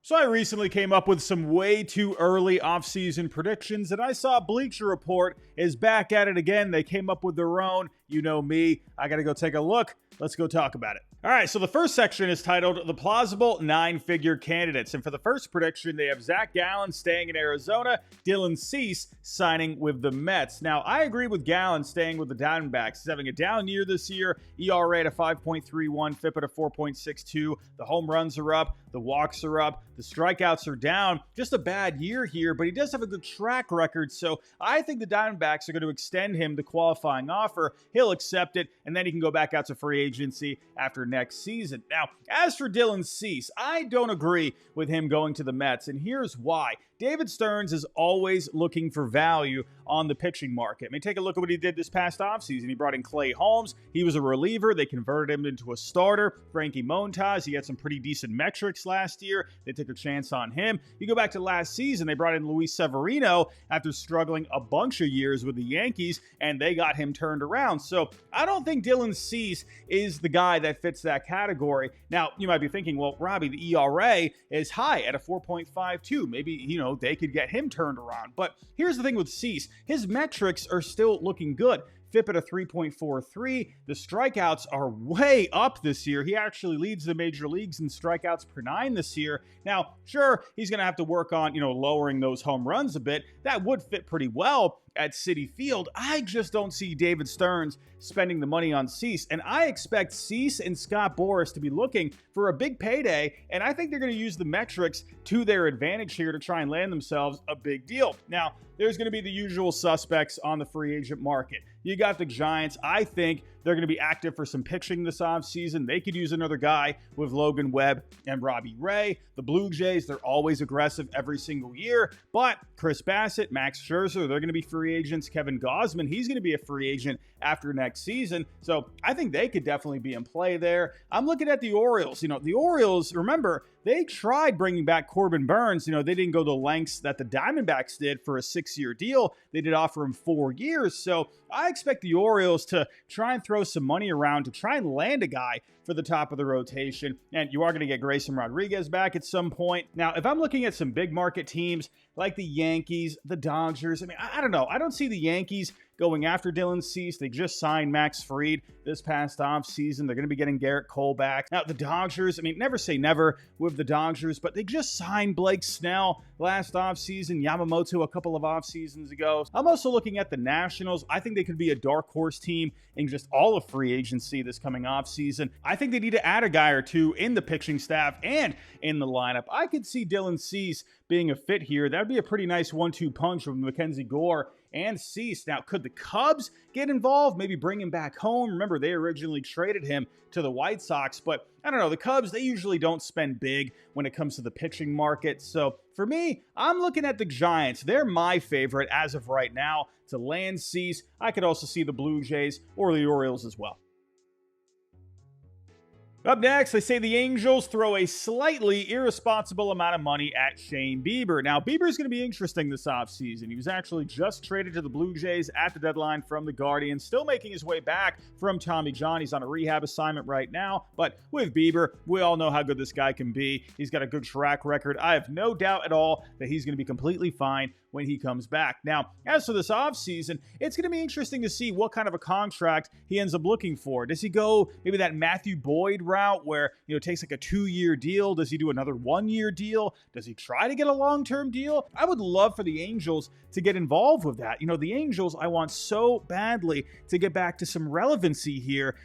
So I recently came up with some way too early offseason predictions, and I saw Bleacher Report is back at it again. They came up with their own. You know me. I got to go take a look. Let's go talk about it. All right, so the first section is titled The Plausible Nine-Figure Candidates. And for the first prediction, they have Zach Gallen staying in Arizona, Dylan Cease signing with the Mets. Now, I agree with Gallen staying with the Diamondbacks. He's having a down year this year. ERA at a 5.31, FIP at a 4.62. The home runs are up. The walks are up. The strikeouts are down. Just a bad year here, but he does have a good track record. So I think the Diamondbacks are going to extend him the qualifying offer. He'll accept it, and then he can go back out to free agency after next season. Now, as for Dylan Cease, I don't agree with him going to the Mets, and here's why. David Stearns is always looking for value on the pitching market. I mean, take a look at what he did this past offseason. He brought in Clay Holmes. He was a reliever. They converted him into a starter. Frankie Montas, he had some pretty decent metrics last year. They took a chance on him. You go back to last season, they brought in Luis Severino after struggling a bunch of years with the Yankees, and they got him turned around. So I don't think Dylan Cease is the guy that fits that category. Now, you might be thinking, well, Robbie, the ERA is high at a 4.52. Maybe, they could get him turned around. But here's the thing with Cease. His metrics are still looking good. FIP at a 3.43. The strikeouts are way up this year. He actually leads the major leagues in strikeouts per nine this year. Now, sure, he's going to have to work on, lowering those home runs a bit. That would fit pretty well at Citi Field. I just don't see David Stearns spending the money on Cease, and I expect Cease and Scott Boras to be looking for a big payday, and I think they're going to use the metrics to their advantage here to try and land themselves a big deal. Now, there's going to be the usual suspects on the free agent market. You got the Giants. I think they're going to be active for some pitching this offseason. They could use another guy with Logan Webb and Robbie Ray. The Blue Jays, they're always aggressive every single year. But Chris Bassett, Max Scherzer, they're going to be free agents. Kevin Gausman, he's going to be a free agent after next season. So I think they could definitely be in play there. I'm looking at the Orioles. The Orioles, remember, they tried bringing back Corbin Burns. They didn't go the lengths that the Diamondbacks did for a 6-year deal. They did offer him 4 years. So I expect the Orioles to try and throw some money around to try and land a guy for the top of the rotation. And you are going to get Grayson Rodriguez back at some point. Now, if I'm looking at some big market teams like the Yankees, the Dodgers, I don't know. I don't see the Yankees going after Dylan Cease. They just signed Max Fried this past offseason. They're going to be getting Garrett Cole back. Now, the Dodgers, never say never with the Dodgers, but they just signed Blake Snell last offseason, Yamamoto a couple of offseasons ago. I'm also looking at the Nationals. I think they could be a dark horse team in just all of free agency this coming offseason. I think they need to add a guy or two in the pitching staff and in the lineup. I could see Dylan Cease being a fit here. That would be a pretty nice 1-2 punch with Mackenzie Gore and Cease. Now, could the Cubs get involved? Maybe bring him back home? Remember, they originally traded him to the White Sox, but I don't know. The Cubs, they usually don't spend big when it comes to the pitching market. So for me, I'm looking at the Giants. They're my favorite as of right now to land Cease. I could also see the Blue Jays or the Orioles as well. Up next, they say the Angels throw a slightly irresponsible amount of money at Shane Bieber. Now, Bieber's going to be interesting this offseason. He was actually just traded to the Blue Jays at the deadline from the Guardians, still making his way back from Tommy John. He's on a rehab assignment right now. But with Bieber, we all know how good this guy can be. He's got a good track record. I have no doubt at all that he's going to be completely fine when he comes back. Now, as for this offseason, it's going to be interesting to see what kind of a contract he ends up looking for. Does he go maybe that Matthew Boyd route where, it takes like a 2-year deal? Does he do another 1-year deal? Does he try to get a long-term deal? I would love for the Angels to get involved with that. The Angels, I want so badly to get back to some relevancy here.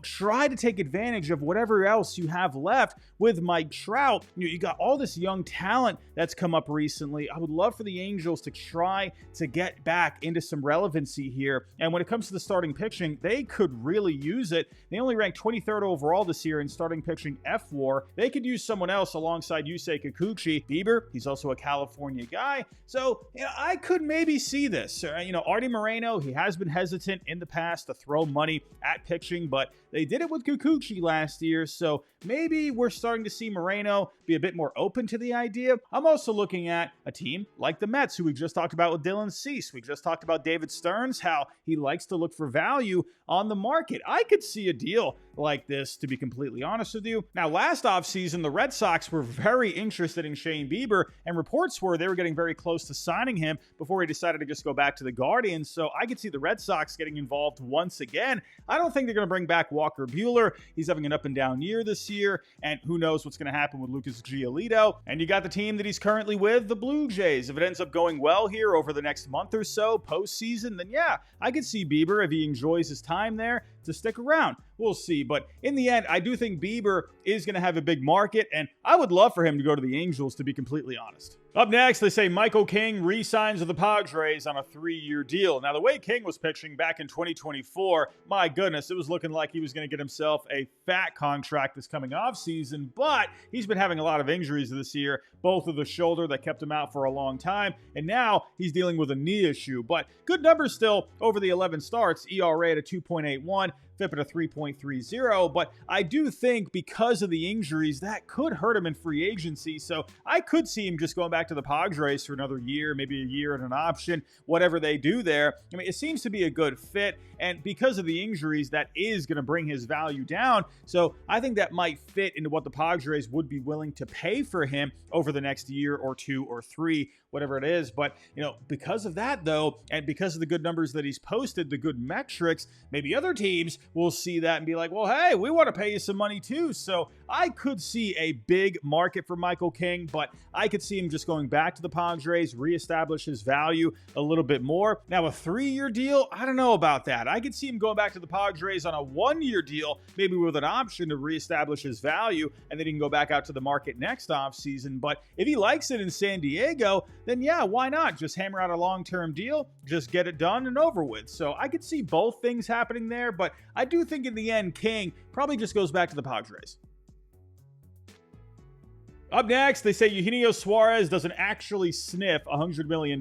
Try to take advantage of whatever else you have left with Mike Trout. You got all this young talent that's come up recently. I would love for the Angels to try to get back into some relevancy here. And when it comes to the starting pitching, they could really use it. They only ranked 23rd overall this year in starting pitching F-WAR. They could use someone else alongside Yusei Kikuchi. Bieber, he's also a California guy. So, I could maybe see this. Artie Moreno, he has been hesitant in the past to throw money at pitching, but they did it with Kikuchi last year. So maybe we're starting to see Moreno be a bit more open to the idea. I'm also looking at a team like the Mets, who we just talked about with Dylan Cease. We just talked about David Stearns, how he likes to look for value on the market. I could see a deal like this, to be completely honest with you. Now, last offseason, the Red Sox were very interested in Shane Bieber, and reports were they were getting very close to signing him before he decided to just go back to the Guardians. So I could see the Red Sox getting involved once again. I don't think they're going to bring back Walker Buehler. He's having an up and down year this year, and who knows what's going to happen with Lucas Giolito. And you got the team that he's currently with, the Blue Jays. If it ends up going well here over the next month or so, postseason, then yeah, I could see Bieber, if he enjoys his time there, to stick around. We'll see. But in the end, I do think Bieber is going to have a big market, and I would love for him to go to the Angels, to be completely honest. Up next, they say Michael King re-signs with the Padres on a 3-year deal. Now, the way King was pitching back in 2024, my goodness, it was looking like he was going to get himself a fat contract this coming offseason, but he's been having a lot of injuries this year, both of the shoulder that kept him out for a long time, and now he's dealing with a knee issue. But good numbers still over the 11 starts, ERA at a 2.81, FIP at a 3.30, but I do think because of the injuries, that could hurt him in free agency, so I could see him just going back to the Padres for another year, maybe a year and an option, whatever they do there. I mean, it seems to be a good fit, and because of the injuries, that is going to bring his value down, so I think that might fit into what the Padres would be willing to pay for him over the next year or 2 or 3, whatever it is. But, because of that, though, and because of the good numbers that he's posted, the good metrics, maybe other teams will see that and be like, well, hey, we want to pay you some money too. So I could see a big market for Michael King, but I could see him just going back to the Padres, reestablish his value a little bit more. Now, a 3-year deal, I don't know about that. I could see him going back to the Padres on a 1-year deal, maybe with an option to reestablish his value, and then he can go back out to the market next offseason. But if he likes it in San Diego, then yeah, why not? Just hammer out a long-term deal, just get it done and over with. So I could see both things happening there, but I do think in the end, King probably just goes back to the Padres. Up next, they say Eugenio Suarez doesn't actually sniff $100 million,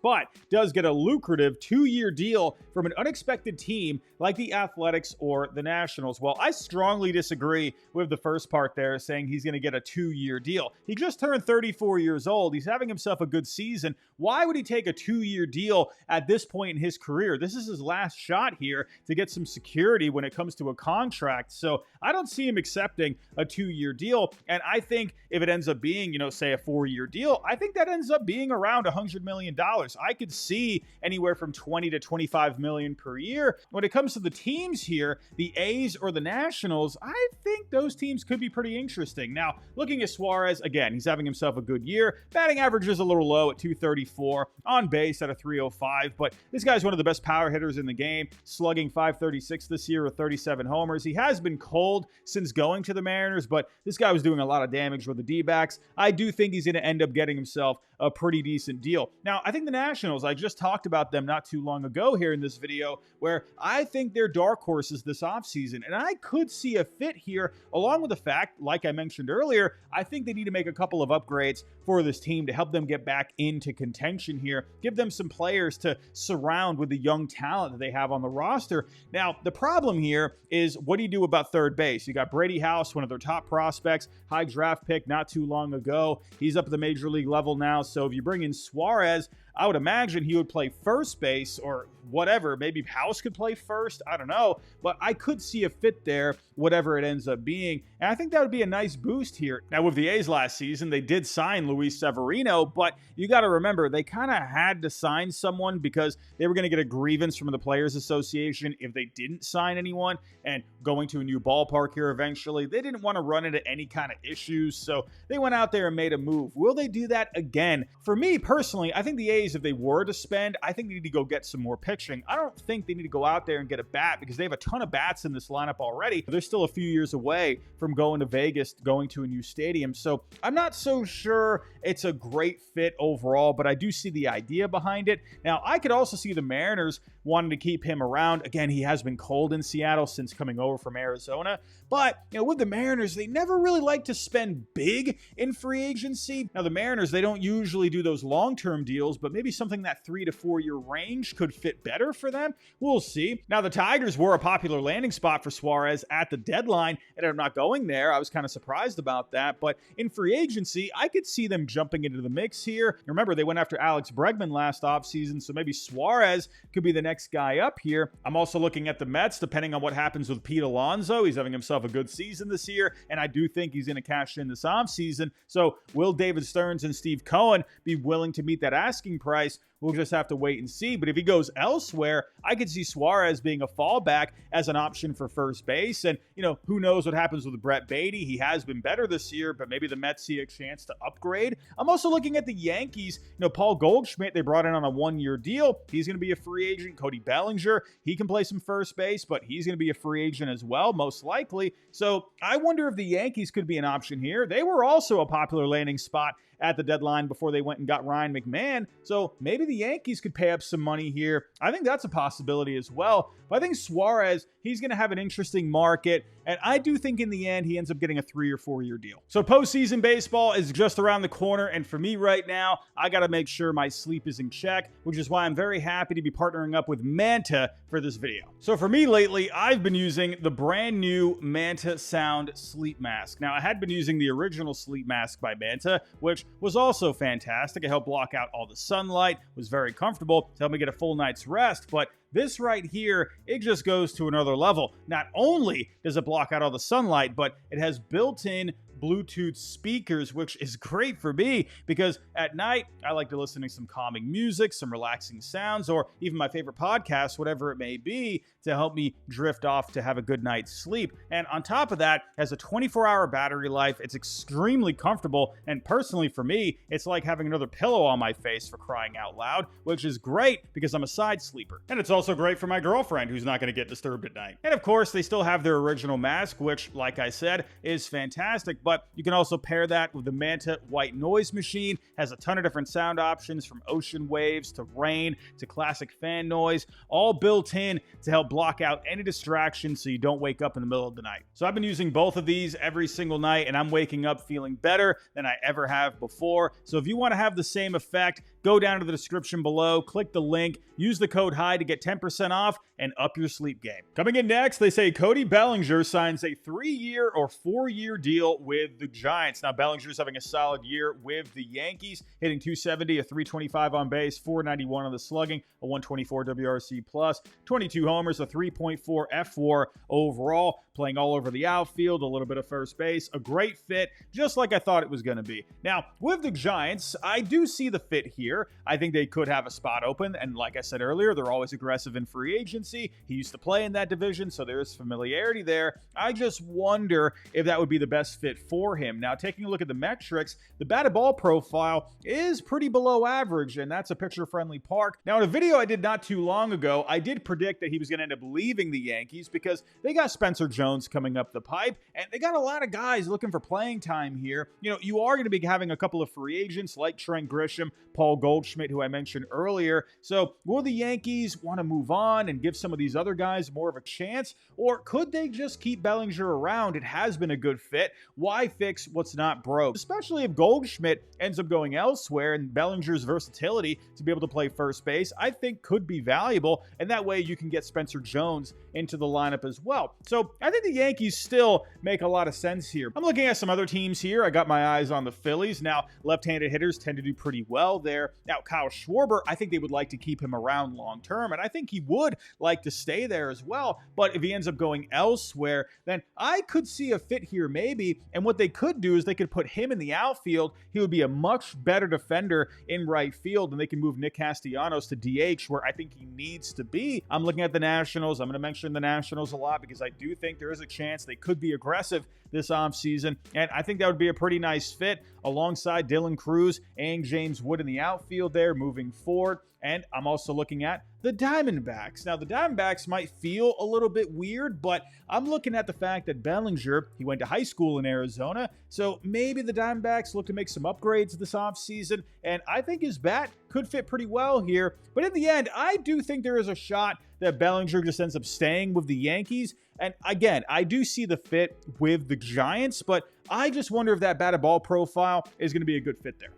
but does get a lucrative 2-year deal from an unexpected team like the Athletics or the Nationals. Well, I strongly disagree with the first part there, saying he's going to get a 2-year deal. He just turned 34 years old. He's having himself a good season. Why would he take a 2-year deal at this point in his career? This is his last shot here to get some security when it comes to a contract. So I don't see him accepting a 2-year deal. And I think if it ends up being, say a 4-year deal, I think that ends up being around $100 million. I could see anywhere from 20 to 25 million per year. When it comes to the teams here, the A's or the Nationals, I think those teams could be pretty interesting. Now, looking at Suarez, again, he's having himself a good year. Batting average is a little low at 234, on base at a 305, but this guy's one of the best power hitters in the game, slugging 536 this year with 37 homers. He has been cold since going to the Mariners, but this guy was doing a lot of damage with the D-backs. I do think he's going to end up getting himself a pretty decent deal. Now, I think the Nationals, I just talked about them not too long ago here in this video, where I think they're dark horses this offseason, and I could see a fit here, along with the fact, like I mentioned earlier, I think they need to make a couple of upgrades for this team to help them get back into contention here, give them some players to surround with the young talent that they have on the roster. Now, the problem here is, what do you do about third base? You got Brady House, one of their top prospects, high draft pick not too long ago. He's up at the major league level now, so if you bring in Suarez, I would imagine he would play first base or whatever. Maybe House could play first. I don't know. But I could see a fit there, whatever it ends up being. And I think that would be a nice boost here. Now, with the A's last season, they did sign Luis Severino, but you got to remember, they kind of had to sign someone because they were going to get a grievance from the Players Association if they didn't sign anyone. And going to a new ballpark here eventually, they didn't want to run into any kind of issues. So they went out there and made a move. Will they do that again? For me personally, I think the A's, if they were to spend, I think they need to go get some more pitching. I don't think they need to go out there and get a bat because they have a ton of bats in this lineup already. They're still a few years away from going to Vegas, going to a new stadium. So I'm not so sure it's a great fit overall, but I do see the idea behind it. Now, I could also see the Mariners wanting to keep him around. Again, he has been cold in Seattle since coming over from Arizona. But, with the Mariners, they never really like to spend big in free agency. Now, the Mariners, they don't usually do those long-term deals, but maybe something that 3 to 4 year range could fit better for them. We'll see. Now, the Tigers were a popular landing spot for Suarez at the deadline, and I'm not going there. I was kind of surprised about that, but in free agency, I could see them jumping into the mix here. Remember, they went after Alex Bregman last offseason, so maybe Suarez could be the next guy up here. I'm also looking at the Mets, depending on what happens with Pete Alonso. He's having himself a good season this year, and I do think he's going to cash in this offseason. So will David Stearns and Steve Cohen be willing to meet that asking price? We'll just have to wait and see. But if he goes elsewhere, I could see Suarez being a fallback as an option for first base. And, who knows what happens with Brett Beatty. He has been better this year, but maybe the Mets see a chance to upgrade. I'm also looking at the Yankees. Paul Goldschmidt, they brought in on a 1-year deal. He's going to be a free agent. Cody Bellinger, he can play some first base, but he's going to be a free agent as well, most likely. So I wonder if the Yankees could be an option here. They were also a popular landing spot at the deadline before they went and got Ryan McMahon. So maybe the Yankees could pay up some money here. I think that's a possibility as well. But I think Suarez, he's going to have an interesting market. And I do think in the end, he ends up getting a 3 or 4 year deal. So postseason baseball is just around the corner. And for me right now, I got to make sure my sleep is in check, which is why I'm very happy to be partnering up with Manta for this video. So for me lately, I've been using the brand new Manta Sound sleep mask. Now, I had been using the original sleep mask by Manta, which was also fantastic. It helped block out all the sunlight, was very comfortable to help me get a full night's rest. But this right here, it just goes to another level. Not only does it block out all the sunlight, but it has built-in Bluetooth speakers, which is great for me because at night I like to listen to some calming music, some relaxing sounds, or even my favorite podcast, whatever it may be, to help me drift off to have a good night's sleep. And on top of that, it has a 24-hour battery life. It's extremely comfortable, and personally for me, it's like having another pillow on my face, for crying out loud, which is great because I'm a side sleeper. And it's also great for my girlfriend who's not going to get disturbed at night. And of course, they still have their original mask, which, like I said, is fantastic. But you can also pair that with the Manta white noise machine. Has a ton of different sound options, from ocean waves to rain to classic fan noise, all built in to help block out any distractions so you don't wake up in the middle of the night. So I've been using both of these every single night, and I'm waking up feeling better than I ever have before. So if you want to have the same effect, go down to the description below, click the link, use the code HIGH to get 10% off, and up your sleep game. Coming in next, they say Cody Bellinger signs a 3-year or 4-year deal with the Giants. Now, Bellinger's having a solid year with the Yankees, hitting .270, a .325 on base, .491 on the slugging, a .124 WRC plus, 22 homers, a 3.4 F4 overall, playing all over the outfield, a little bit of first base, a great fit, just like I thought it was going to be. Now, with the Giants, I do see the fit here. I think they could have a spot open, and like I said earlier, they're always aggressive in free agency. He used to play in that division, so there's familiarity there. I just wonder if that would be the best fit for him. Now, taking a look at the metrics, the batted ball profile is pretty below average, and that's a pitcher-friendly park. Now, in a video I did not too long ago, I did predict that he was going to end up leaving the Yankees because they got Spencer Jones coming up the pipe, and they got a lot of guys looking for playing time here. You are going to be having a couple of free agents like Trent Grisham, Paul Goldschmidt, who I mentioned earlier. So will the Yankees want to move on and give some of these other guys more of a chance, or could they just keep Bellinger around? It has been a good fit. Why fix what's not broke? Especially if Goldschmidt ends up going elsewhere, and Bellinger's versatility to be able to play first base, I think could be valuable, and that way you can get Spencer Jones into the lineup as well. So I think the Yankees still make a lot of sense here. I'm looking at some other teams here. I got my eyes on the Phillies. Now, left-handed hitters tend to do pretty well there. Now, Kyle Schwarber, I think they would like to keep him around long term, and I think he would like to stay there as well. But if he ends up going elsewhere, then I could see a fit here maybe. And what they could do is they could put him in the outfield. He would be a much better defender in right field, and they can move Nick Castellanos to DH, where I think he needs to be. I'm looking at the Nationals. I'm going to mention the Nationals a lot because I do think there is a chance they could be aggressive this offseason, and I think that would be a pretty nice fit alongside Dylan Cruz and James Wood in the outfield there moving forward. And I'm also looking at the Diamondbacks. Now, the Diamondbacks might feel a little bit weird, but I'm looking at the fact that Bellinger, he went to high school in Arizona, so maybe the Diamondbacks look to make some upgrades this offseason, and I think his bat could fit pretty well here. But in the end, I do think there is a shot that Bellinger just ends up staying with the Yankees. And again, I do see the fit with the Giants, but I just wonder if that batted ball profile is going to be a good fit there.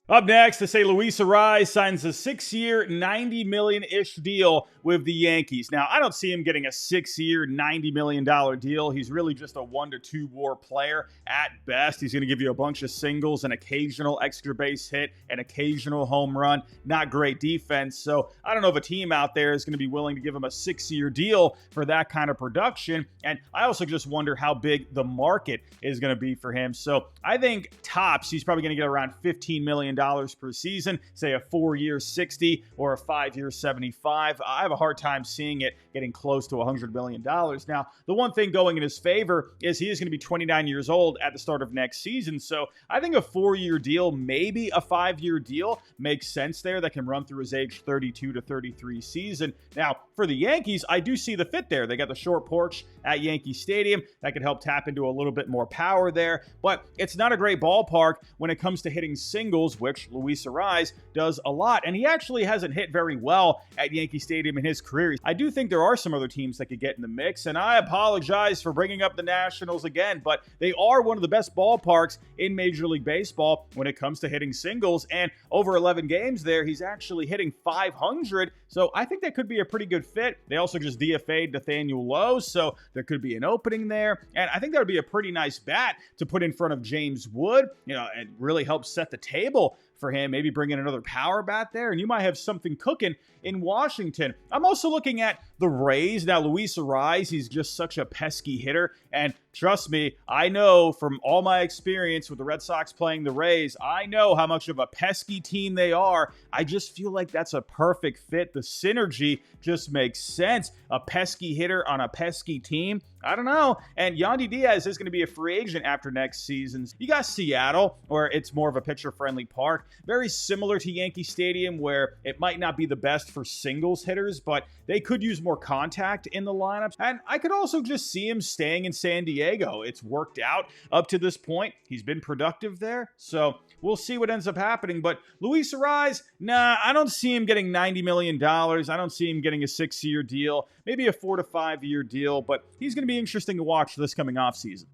Up next, they say Luis Arraez signs a 6-year, $90 million-ish deal with the Yankees. Now, I don't see him getting a 6-year, $90 million deal. He's really just a 1 to 2 WAR player at best. He's going to give you a bunch of singles, an occasional extra base hit, an occasional home run. Not great defense. So I don't know if a team out there is going to be willing to give him a 6-year deal for that kind of production. And I also just wonder how big the market is going to be for him. So I think tops, he's probably going to get around $15 million per season, say a 4-year 60 or a 5-year 75. I have a hard time seeing it getting close to $100 million. Now, the one thing going in his favor is he is going to be 29 years old at the start of next season. So I think a 4-year deal, maybe a 5-year deal makes sense there that can run through his age 32 to 33 season. Now, for the Yankees, I do see the fit there. They got the short porch at Yankee Stadium. That could help tap into a little bit more power there, but it's not a great ballpark when it comes to hitting singles, which Luis Arraez does a lot, and he actually hasn't hit very well at Yankee Stadium in his career. I do think there are some other teams that could get in the mix, and I apologize for bringing up the Nationals again, but they are one of the best ballparks in Major League Baseball when it comes to hitting singles, and over 11 games there, he's actually hitting .500, so I think that could be a pretty good fit. They also just DFA'd Nathaniel Lowe, so there could be an opening there, and I think that would be a pretty nice bat to put in front of James Wood, and really help set the table for him. Maybe bring in another power bat there, and you might have something cooking in Washington. I'm also looking at the Rays. Now, Luis Arraez, he's just such a pesky hitter, and trust me, I know from all my experience with the Red Sox playing the Rays, I know how much of a pesky team they are. I just feel like that's a perfect fit. The synergy just makes sense. A pesky hitter on a pesky team. I don't know. And Yandy Diaz is going to be a free agent after next season. You got Seattle, where it's more of a pitcher-friendly park. Very similar to Yankee Stadium, where it might not be the best for singles hitters, but they could use more contact in the lineups. And I could also just see him staying in San Diego. It's worked out up to this point. He's been productive there. So we'll see what ends up happening. But Luis Arraez, nah, I don't see him getting $90 million. I don't see him getting a 6-year deal, maybe a 4 to 5-year deal, but he's going to be interesting to watch this coming offseason.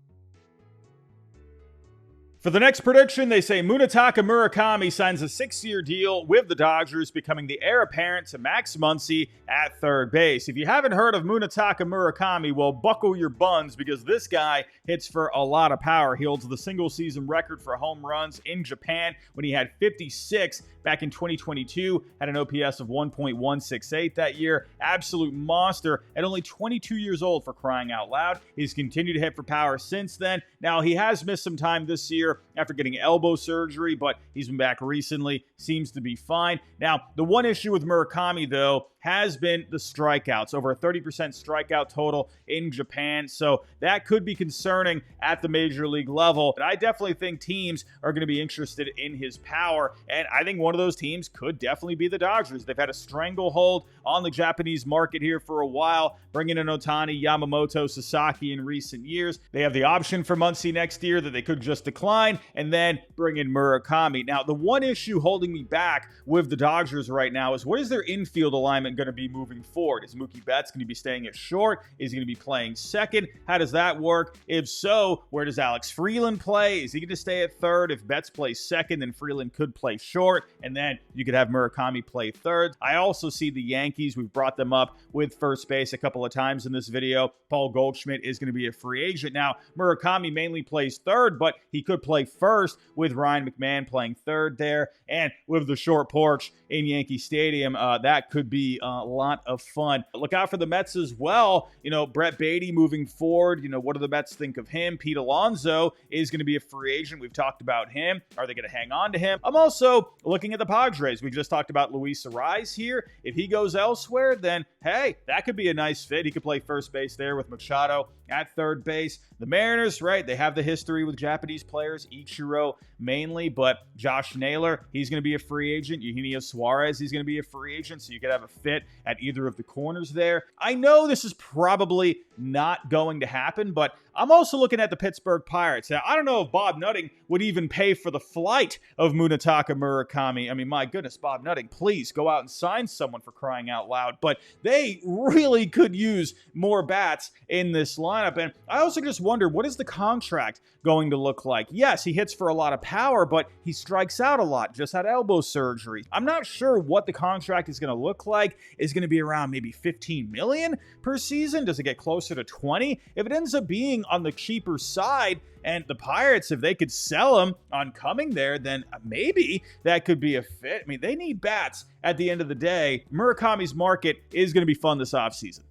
For the next prediction, they say Munetaka Murakami signs a 6-year deal with the Dodgers, becoming the heir apparent to Max Muncy at third base. If you haven't heard of Munetaka Murakami, well, buckle your buns, because this guy hits for a lot of power. He holds the single-season record for home runs in Japan when he had 56 back in 2022, had an OPS of 1.168 that year. Absolute monster at only 22 years old, for crying out loud. He's continued to hit for power since then. Now, he has missed some time this year after getting elbow surgery, but he's been back recently, seems to be fine. Now, the one issue with Murakami, though, has been the strikeouts, over a 30% strikeout total in Japan, so that could be concerning at the major league level. But I definitely think teams are going to be interested in his power, and I think one of those teams could definitely be the Dodgers. They've had a stranglehold on the Japanese market here for a while, bringing in Ohtani, Yamamoto, Sasaki in recent years. They have the option for Muncy next year that they could just decline, and then bring in Murakami. Now, the one issue holding me back with the Dodgers right now is, what is their infield alignment going to be moving forward? Is Mookie Betts going to be staying at short? Is he going to be playing second? How does that work? If so, where does Alex Freeland play? Is he going to stay at third? If Betts plays second, then Freeland could play short, and then you could have Murakami play third. I also see the Yankees. We've brought them up with first base a couple of times in this video. Paul Goldschmidt is going to be a free agent. Now, Murakami mainly plays third, but he could play first with Ryan McMahon playing third there. And with the short porch in Yankee Stadium, that could be a lot of fun. Look out for the Mets as well. Brett Beatty moving forward. What do the Mets think of him? Pete Alonso is going to be a free agent. We've talked about him. Are they going to hang on to him? I'm also looking at the Padres. We just talked about Luis Arraez here. If he goes elsewhere, then hey, that could be a nice fit. He could play first base there with Machado at third base. The Mariners, right, they have the history with Japanese players, Ichiro mainly, but Josh Naylor, he's going to be a free agent. Eugenio Suarez, he's going to be a free agent, so you could have a fit at either of the corners there. I know this is probably not going to happen, but I'm also looking at the Pittsburgh Pirates. Now, I don't know if Bob Nutting would even pay for the flight of Munetaka Murakami. I mean, my goodness, Bob Nutting, please go out and sign someone, for crying out loud. But they really could use more bats in this lineup. And I also just wonder, what is the contract going to look like? Yes, he hits for a lot of power, but he strikes out a lot. Just had elbow surgery. I'm not sure what the contract is going to look like. Is going to be around maybe $15 million per season? Does it get closer to 20? If it ends up being on the cheaper side, and the Pirates, if they could sell him on coming there, then maybe that could be a fit. I mean, they need bats at the end of the day. Murakami's market is going to be fun this offseason.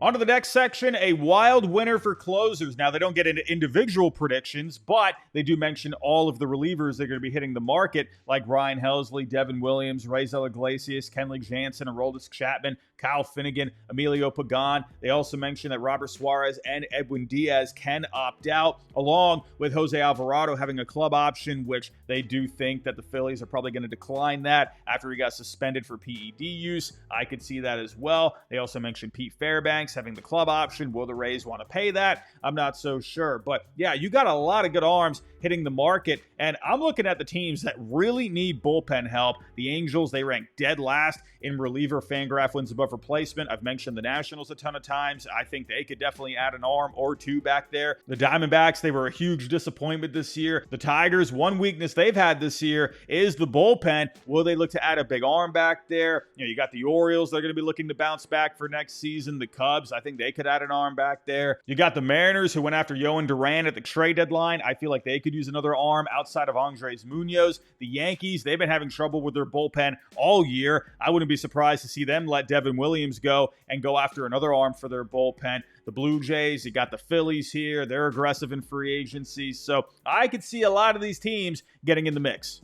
On to the next section, a wild winner for closers. Now, they don't get into individual predictions, but they do mention all of the relievers that are going to be hitting the market, like Ryan Helsley, Devin Williams, Raisel Iglesias, Kenley Jansen, Aroldis Chapman, Kyle Finnegan, Emilio Pagan. They also mention that Robert Suarez and Edwin Diaz can opt out, along with Jose Alvarado having a club option, which they do think that the Phillies are probably going to decline that after he got suspended for PED use. I could see that as well. They also mentioned Pete Fairbanks having the club option. Will the Rays want to pay that? I'm not so sure. But yeah, you got a lot of good arms hitting the market, and I'm looking at the teams that really need bullpen help. The Angels, they rank dead last in reliever Fangraph wins above replacement. I've mentioned the Nationals a ton of times. I think they could definitely add an arm or two back there. The Diamondbacks, they were a huge disappointment this year. The Tigers, one weakness they've had this year is the bullpen. Will they look to add a big arm back there? You know, you got the Orioles, they're going to be looking to bounce back for next season. The Cubs, I think they could add an arm back there. You got the Mariners, who went after Yohan Duran at the trade deadline. I feel like they could use another arm outside of Andres Munoz. The Yankees, they've been having trouble with their bullpen all year. I wouldn't be surprised to see them let Devin Williams go and go after another arm for their bullpen. The Blue Jays, you got the Phillies here. They're aggressive in free agency. So I could see a lot of these teams getting in the mix.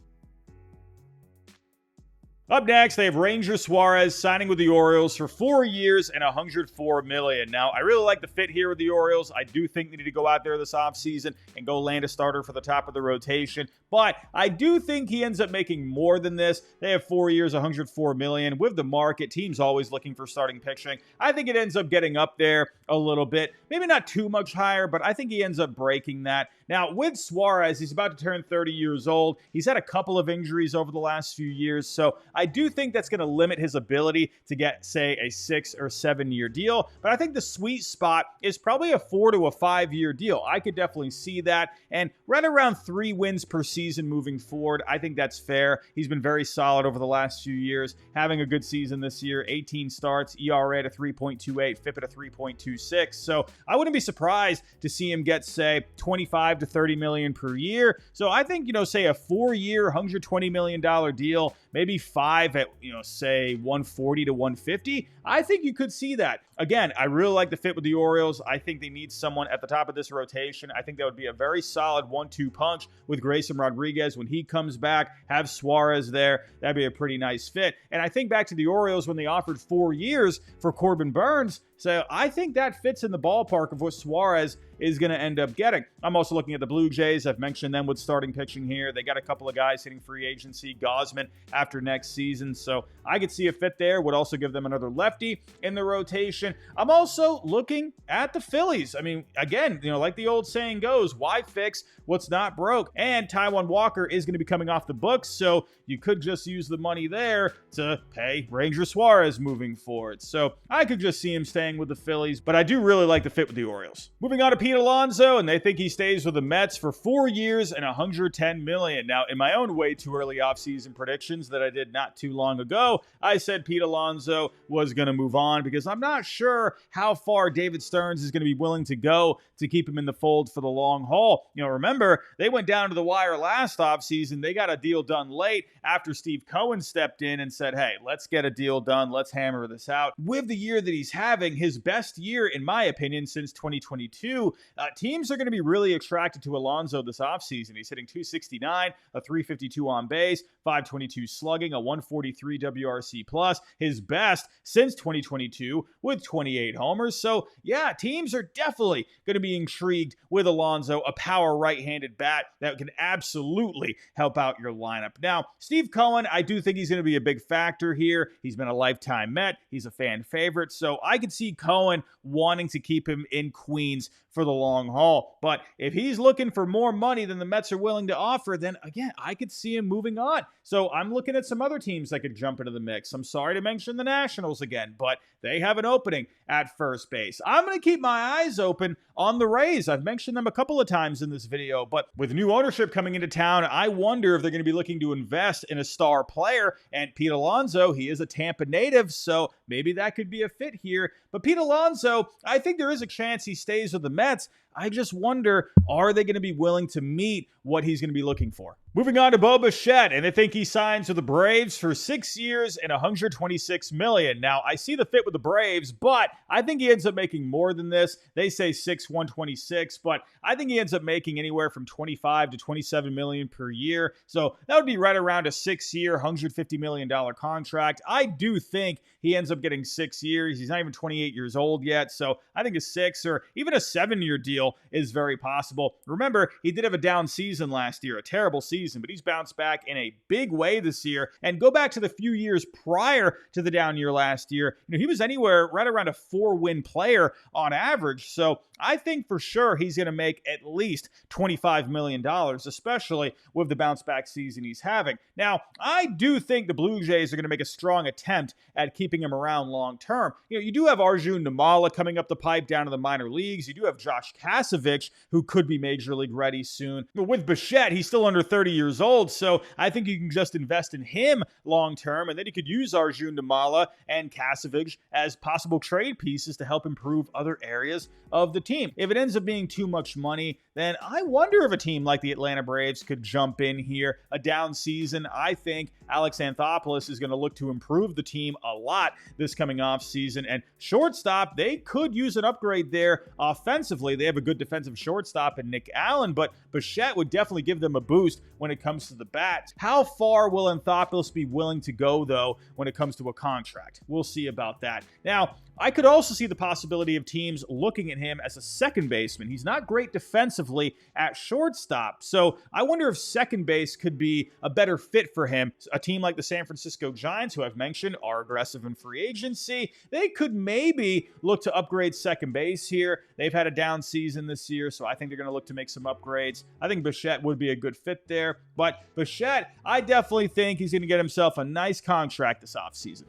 Up next, they have Ranger Suarez signing with the Orioles for 4 years and $104 million. Now, I really like the fit here with the Orioles. I do think they need to go out there this offseason and go land a starter for the top of the rotation. But I do think he ends up making more than this. They have 4 years, $104 million. With the market, teams always looking for starting pitching. I think it ends up getting up there a little bit. Maybe not too much higher, but I think he ends up breaking that. Now, with Suarez, he's about to turn 30 years old. He's had a couple of injuries over the last few years, so I do think that's going to limit his ability to get, say, a 6 or 7 year deal. But I think the sweet spot is probably a 4 to a 5 year deal. I could definitely see that. And right around 3 wins per season moving forward, I think that's fair. He's been very solid over the last few years, having a good season this year. 18 starts, ERA at a 3.28, FIP at a 3.26. So I wouldn't be surprised to see him get, say, 25 to 30 million per year. So I think, say a 4 year, $120 million deal, maybe 5 at, say 140 to 150. I think you could see that. Again, I really like the fit with the Orioles. I think they need someone at the top of this rotation. I think that would be a very solid 1-2 punch with Grayson Rodriguez when he comes back. Have Suarez there. That'd be a pretty nice fit. And I think back to the Orioles when they offered 4 years for Corbin Burns. So I think that fits in the ballpark of what Suarez is going to end up getting. I'm also looking at the Blue Jays. I've mentioned them with starting pitching here. They got a couple of guys hitting free agency, Gosman after next season. So I could see a fit there. Would also give them another lefty in the rotation. I'm also looking at the Phillies. I mean, again, like the old saying goes, why fix what's not broke? And Taijuan Walker is going to be coming off the books, so you could just use the money there to pay Ranger Suarez moving forward. So I could just see him staying with the Phillies, but I do really like the fit with the Orioles. Moving on to Pete Alonso, and they think he stays with the Mets for 4 years and $110 million. Now, in my own way too early offseason predictions that I did not too long ago, I said Pete Alonso was going to move on because I'm not sure how far David Stearns is going to be willing to go to keep him in the fold for the long haul. Remember, they went down to the wire last offseason. They got a deal done late after Steve Cohen stepped in and said, hey, let's get a deal done. Let's hammer this out. With the year that he's having, his best year, in my opinion, since 2022, teams are going to be really attracted to Alonso this offseason. He's hitting .269, a .352 on base, .522 slugging, a .143 WRC plus, his best since 2022 with 28 homers. So yeah, teams are definitely going to be intrigued with Alonso, a power right-handed bat that can absolutely help out your lineup. Now, Steve Cohen, I do think he's going to be a big factor here. He's been a lifetime Met. He's a fan favorite. So I could see see Cohen wanting to keep him in Queens for the long haul. But if he's looking for more money than the Mets are willing to offer, then again, I could see him moving on. So I'm looking at some other teams that could jump into the mix. I'm sorry to mention the Nationals again, but they have an opening at first base. I'm going to keep my eyes open on the Rays. I've mentioned them a couple of times in this video, but with new ownership coming into town, I wonder if they're going to be looking to invest in a star player. And Pete Alonso, he is a Tampa native, so maybe that could be a fit here. But Pete Alonso, I think there is a chance he stays with the Mets. I just wonder, are they going to be willing to meet what he's going to be looking for? Moving on to Bichette, and they think he signs with the Braves for 6 years and $126 million. Now, I see the fit with the Braves, but I think he ends up making more than this. They say 126, but I think he ends up making anywhere from 25 to 27 million per year. So that would be right around a 6-year, $150 million contract. I do think he ends up getting 6 years. He's not even 28 years old yet, so I think a 6 or even a 7-year deal is very possible. Remember, he did have a down season last year, a terrible season, but he's bounced back in a big way this year. And go back to the few years prior to the down year last year, he was anywhere right around a 4-win player on average. So I think for sure he's going to make at least $25 million, especially with the bounce back season he's having. Now, I do think the Blue Jays are going to make a strong attempt at keeping him around long term. You do have Arjun Nimmala coming up the pipe down to the minor leagues. You do have Josh Kasevich, who could be major league ready soon. But with Bichette, he's still under 30 years old, so I think you can just invest in him long term, and then you could use Arjun Nimmala and Kasevich as possible trade pieces to help improve other areas of the team. If it ends up being too much money, then I wonder if a team like the Atlanta Braves could jump in here. A down season, I think Alex Anthopoulos is going to look to improve the team a lot this coming off season. And shortstop, they could use an upgrade there offensively. They have a good defensive shortstop in Nick Allen, but Bichette would definitely give them a boost when it comes to the bat. How far will Anthopoulos be willing to go, though, when it comes to a contract? We'll see about that. Now, I could also see the possibility of teams looking at him as a second baseman. He's not great defensively at shortstop, so I wonder if second base could be a better fit for him. A team like the San Francisco Giants, who I've mentioned are aggressive in free agency, they could maybe look to upgrade second base here. They've had a down season this year, so I think they're going to look to make some upgrades. I think Bichette would be a good fit there, but Bichette, I definitely think he's going to get himself a nice contract this offseason.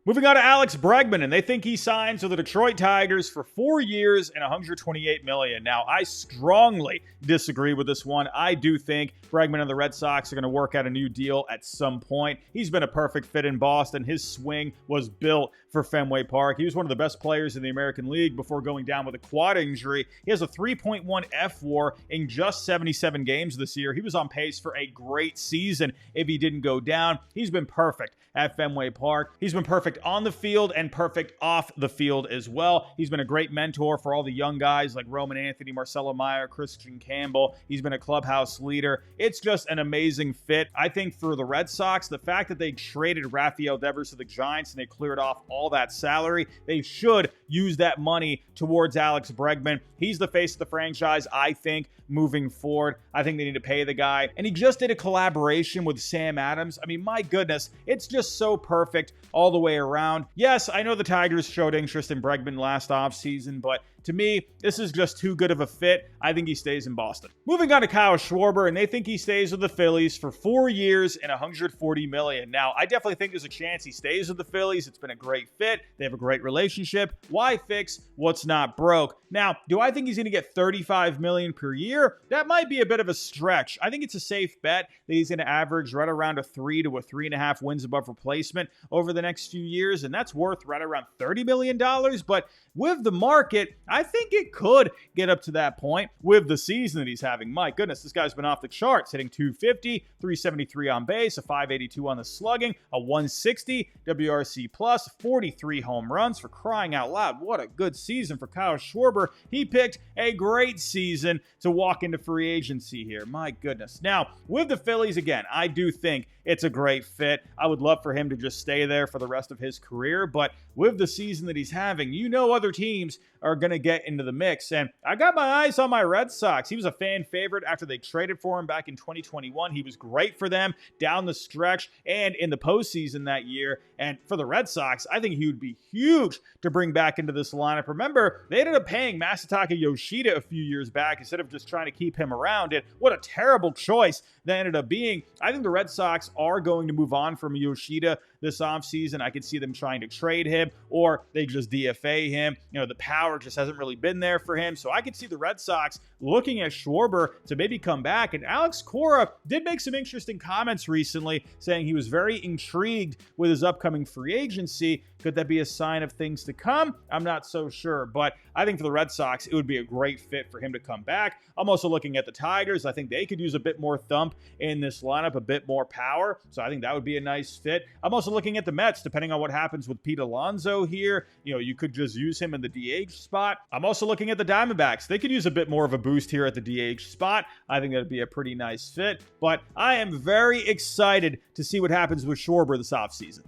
Moving on to Alex Bregman, and they think he signs with the Detroit Tigers for 4 years and $128 million. Now, I strongly disagree with this one. I do think Bregman and the Red Sox are going to work out a new deal at some point. He's been a perfect fit in Boston. His swing was built for Fenway Park. He was one of the best players in the American League before going down with a quad injury. He has a 3.1 FWAR in just 77 games this year. He was on pace for a great season if he didn't go down. He's been perfect at Fenway Park. He's been perfect on the field and perfect off the field as well. He's been a great mentor for all the young guys like Roman Anthony, Marcelo Meyer, Christian Campbell. He's been a clubhouse leader. It's just an amazing fit. I think for the Red Sox, the fact that they traded Rafael Devers to the Giants and they cleared off all that salary, they should use that money towards Alex Bregman. He's the face of the franchise, I think, moving forward. I think they need to pay the guy. And he just did a collaboration with Sam Adams. I mean, my goodness, it's just so perfect all the way around. Yes, I know the Tigers showed interest in Bregman last offseason, but to me, this is just too good of a fit. I think he stays in Boston. Moving on to Kyle Schwarber, and they think he stays with the Phillies for 4 years and $140 million. Now, I definitely think there's a chance he stays with the Phillies. It's been a great fit. They have a great relationship. Why fix what's not broke? Now, do I think he's going to get $35 million per year? That might be a bit of a stretch. I think it's a safe bet that he's going to average right around a 3 to a 3.5 wins above replacement over the next few years, and that's worth right around $30 million. But with the market, I think it could get up to that point with the season that he's having. My goodness, this guy's been off the charts, hitting 250, 373 on base, a 582 on the slugging, a 160 WRC plus, 43 home runs. For crying out loud, what a good season for Kyle Schwarber. He picked a great season to walk into free agency here. My goodness. Now, with the Phillies, again, I do think it's a great fit. I would love for him to just stay there for the rest of his career, but with the season that he's having, other teams are going to get into the mix. And I got my eyes on my Red Sox. He was a fan favorite after they traded for him back in 2021. He was great for them down the stretch and in the postseason that year. And for the Red Sox, I think he would be huge to bring back into this lineup. Remember, they ended up paying Masataka Yoshida a few years back instead of just trying to keep him around. And what a terrible choice that ended up being. I think the Red Sox are going to move on from Yoshida this offseason. I could see them trying to trade him, or they just DFA him. You know, the power just hasn't really been there for him. So I could see the Red Sox looking at Schwarber to maybe come back. And Alex Cora did make some interesting comments recently, saying he was very intrigued with his upcoming free agency. Could that be a sign of things to come? I'm not so sure, but I think for the Red Sox, it would be a great fit for him to come back. I'm also looking at the Tigers. I think they could use a bit more thump in this lineup, a bit more power. So I think that would be a nice fit. I'm also looking at the Mets, depending on what happens with Pete Alonso here. You know, you could just use him in the DH spot. I'm also looking at the Diamondbacks. They could use a bit more of a boost here at the DH spot. I think that would be a pretty nice fit, but I am very excited to see what happens with Schwarber this offseason.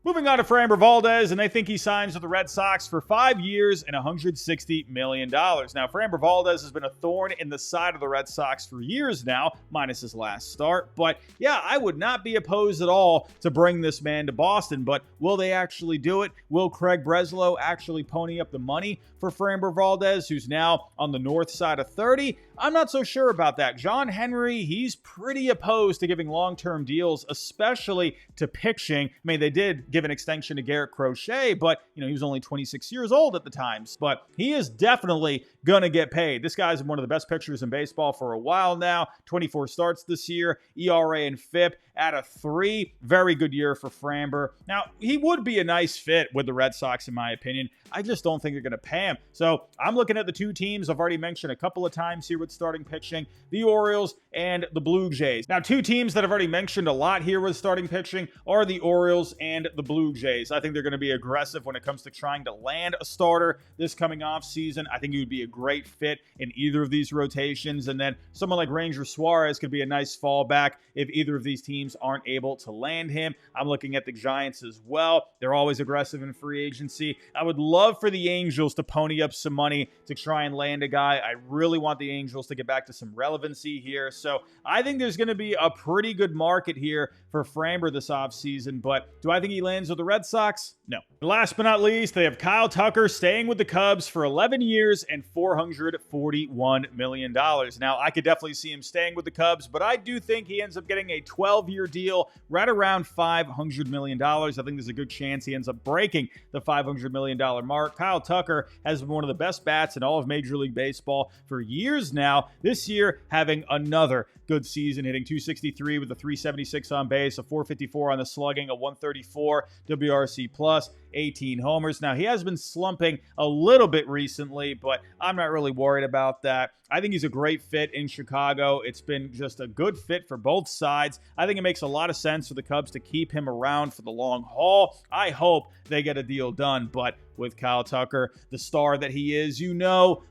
Moving on to Framber Valdez, and they think he signs with the Red Sox for 5 years and $160 million. Now, Framber Valdez has been a thorn in the side of the Red Sox for years now, minus his last start. But yeah, I would not be opposed at all to bring this man to Boston. But will they actually do it? Will Craig Breslow actually pony up the money for Framber Valdez, who's now on the north side of 30? I'm not so sure about that. John Henry, he's pretty opposed to giving long-term deals, especially to pitching. I mean, they did give an extension to Garrett Crochet, but he was only 26 years old at the time. But he is definitely going to get paid. This guy's one of the best pitchers in baseball for a while now. 24 starts this year, ERA and FIP at a 3. Very good year for Framber. Now, he would be a nice fit with the Red Sox, in my opinion. I just don't think they're going to pay him. So I'm looking at the two teams I've already mentioned a couple of times here with starting pitching, the Orioles and the Blue Jays. Now, two teams that I've already mentioned a lot here with starting pitching are the Orioles and the Blue Jays. I think they're going to be aggressive when it comes to trying to land a starter this coming off season. I think he would be a great fit in either of these rotations. And then someone like Ranger Suarez could be a nice fallback if either of these teams aren't able to land him. I'm looking at the Giants as well. They're always aggressive in free agency. I would love for the Angels to pony up some money to try and land a guy. I really want the Angels to get back to some relevancy here. So I think there's going to be a pretty good market here for Framber this offseason. But do I think he lands with the Red Sox? No. Last but not least, they have Kyle Tucker staying with the Cubs for 11 years and $441 million. Now, I could definitely see him staying with the Cubs, but I do think he ends up getting a 12-year deal right around $500 million. I think there's a good chance he ends up breaking the $500 million mark. Kyle Tucker has been one of the best bats in all of Major League Baseball for years now. This year, having another good season, hitting .263 with a .376 on base, a .454 on the slugging, a .134 WRC plus, 18 homers. Now, he has been slumping a little bit recently, but I'm not really worried about that. I think he's a great fit in Chicago. It's been just a good fit for both sides. I think it makes a lot of sense for the Cubs to keep him around for the long haul. I hope they get a deal done, but with Kyle Tucker, the star that he is,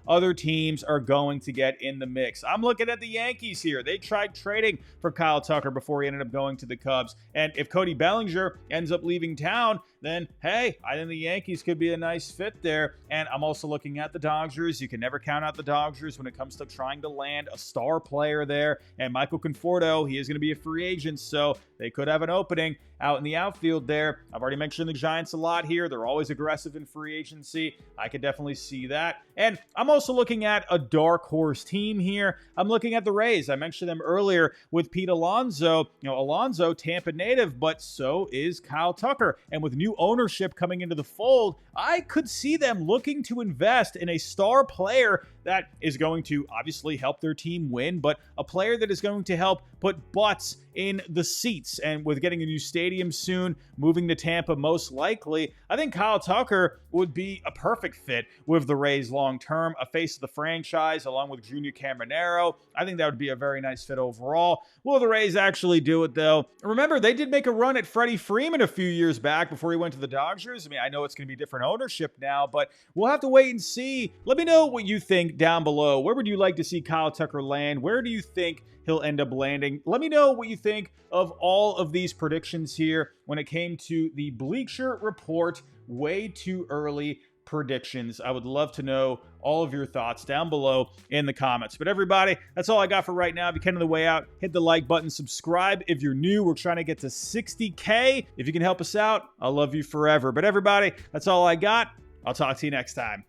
other teams are going to get in the mix. I'm looking at the Yankees here. They tried trading for Kyle Tucker before he ended up going to the Cubs. And if Cody Bellinger ends up leaving town, then, hey, I think the Yankees could be a nice fit there. And I'm also looking at the Dodgers. You can never count out the Dodgers when it comes to trying to land a star player there. And Michael Conforto, he is going to be a free agent, so they could have an opening out in the outfield there. I've already mentioned the Giants a lot here. They're always aggressive in free agency. I could definitely see that. And I'm also looking at a dark horse team here. I'm looking at the Rays. I mentioned them earlier with Pete Alonso. Alonso, Tampa native, but so is Kyle Tucker. And with new ownership coming into the fold, I could see them looking to invest in a star player that is going to obviously help their team win, but a player that is going to help put butts in the seats. And with getting a new stadium soon, moving to Tampa most likely, I think Kyle Tucker would be a perfect fit with the Rays long term, a face of the franchise along with Junior Caminero. I think that would be a very nice fit overall. Will the Rays actually do it though? Remember, they did make a run at Freddie Freeman a few years back before he went to the Dodgers. I mean, I know it's going to be different ownership now, but we'll have to wait and see. Let me know what you think down below. Where would you like to see Kyle Tucker land? Where do you think he'll end up landing? Let me know what you think of all of these predictions here when it came to the Bleacher Report way too early predictions. I would love to know all of your thoughts down below in the comments. But everybody, that's all I got for right now. If you can on the way out, hit the like button, subscribe if you're new. We're trying to get to 60K. If you can help us out, I'll love you forever. But everybody, that's all I got. I'll talk to you next time.